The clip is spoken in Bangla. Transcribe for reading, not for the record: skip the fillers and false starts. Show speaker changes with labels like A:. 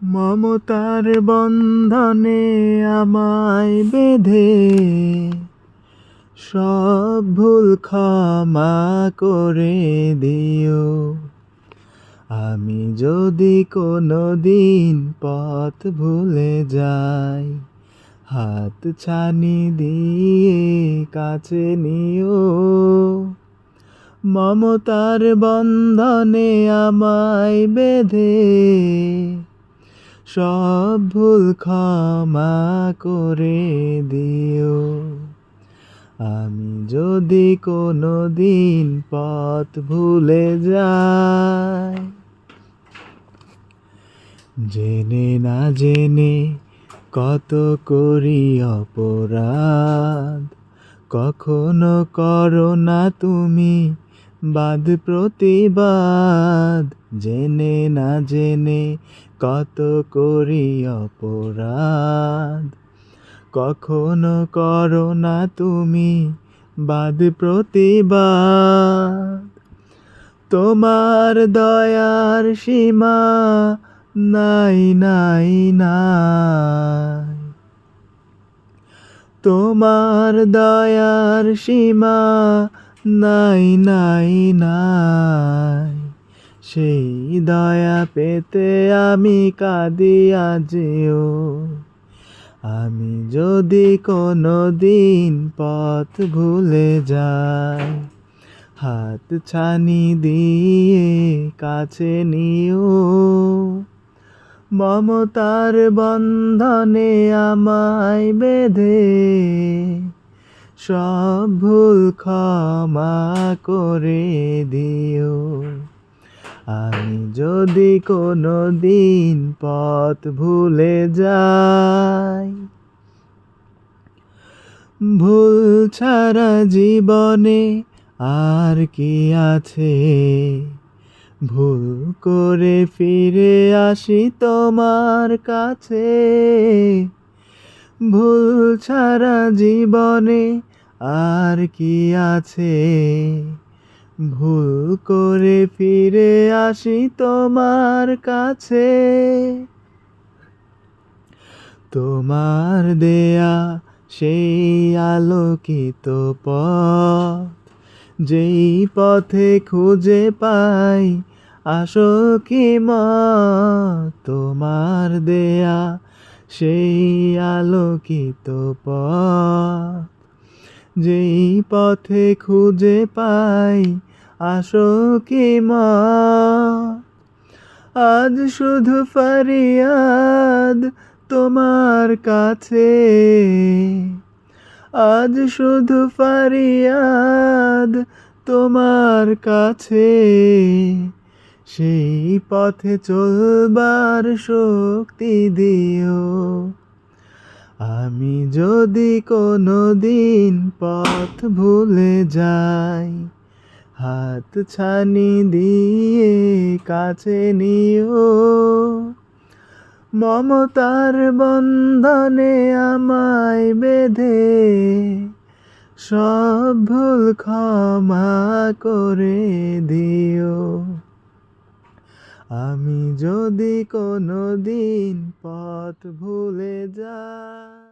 A: মমতার বন্ধনে আমায় বেঁধে সব ভুল ক্ষমা করে দিও। আমি যদি কোনো দিন পথ ভুলে যাই, হাত ছানি দিয়ে কাছে নিও। মমতার বন্ধনে আমায় বেঁধে সব ভুল ক্ষমা করে দিও। আমি যদি কোনো দিন পথ ভুলে যাই, জেনে না জেনে কত করি অপরাধ, কখনো করো না তুমি বাদ প্রতিবাদ। জেনে না জেনে কত করি অপরাধ, কখনো করো না তুমি বাদ প্রতিবাদ। তোমার দয়ার সীমা নাই নাই নাই, তোমার দয়ার সীমা নাই নাই নাই। সেই দয়া পেতে আমি কাঁদি আজিও। আমি যদি কোনো দিন পথ ভুলে যাই, হাত ছানি দিয়ে কাছে নিও। মমতার বন্ধনে আমায় বেঁধে সব ভুল ক্ষমা করে দিও। আমি যদি কোনো দিন পথ ভুলে যাই, ভুল ছাড়া জীবনে আর কি আছে? ভুল করে ফিরে আসি তোমার কাছে। ভুল ছাড়া জীবনে আর কি আছে? ভুল করে ফিরে আসি তোমার কাছে। তোমার দেয়া সেই আলোকিত পথ, যেই পথে খুঁজে পাই আশোকি মত। তোমার দেয়া সেই আলোকিত পথ, যেই পথে খুঁজে পাই আশোকি মত। আজ শুধু ফরিয়াদ তোমার কাছে, আজ শুধু ফরিয়াদ তোমার কাছে। সেই পথে চলবার শক্তি দিও। আমি যদি কোনো দিন পথ ভুলে যাই, হাত ছানি দিয়ে কাছে নিও। মমতার বন্ধনে আমায় বেঁধে সব ভুল ক্ষমা করে দিও। আমি যদি কোনো দিন পথ ভুলে যাই।